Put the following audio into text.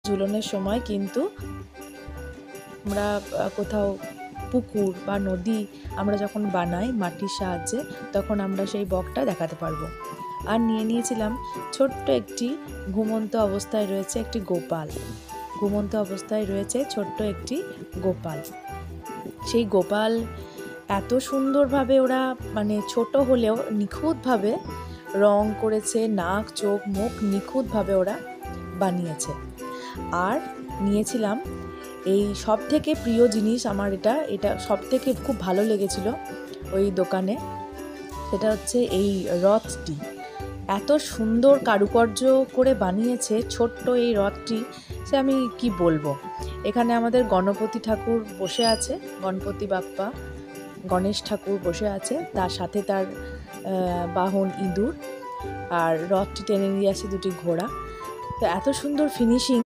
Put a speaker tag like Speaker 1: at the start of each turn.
Speaker 1: ঝুলনের সময় কিন্তু আমরা কোথাও পুকুর বা নদী আমরা যখন বানাই মাটির সাহায্যে, তখন আমরা সেই বকটা দেখাতে পারবো। আর নিয়ে নিয়েছিলাম ছোট্ট একটি ঘুমন্ত অবস্থায় রয়েছে একটি গোপাল। ঘুমন্ত অবস্থায় রয়েছে ছোট্ট একটি গোপাল। সেই গোপাল এত সুন্দরভাবে ওরা মানে ছোট হলেও নিখুঁতভাবে রং করেছে, নাক চোখ মুখ নিখুঁতভাবে ওরা বানিয়েছে। আর নিয়েছিলাম এই সবথেকে প্রিয় জিনিস আমার, এটা সবথেকে খুব ভালো লেগেছিল ওই দোকানে, সেটা হচ্ছে এই রথটি। এত সুন্দর কারুকার্য করে বানিয়েছে ছোট্ট এই রথটি, সে আমি কি বলবো। এখানে আমাদের গণপতি ঠাকুর বসে আছে, গণপতি বাপ্পা গণেশ ঠাকুর বসে আছে, তার সাথে তার বাহন ইঁদুর, আর রথটি টেনে নিয়ে আসে দুটি ঘোড়া। তো এত সুন্দর ফিনিশিং।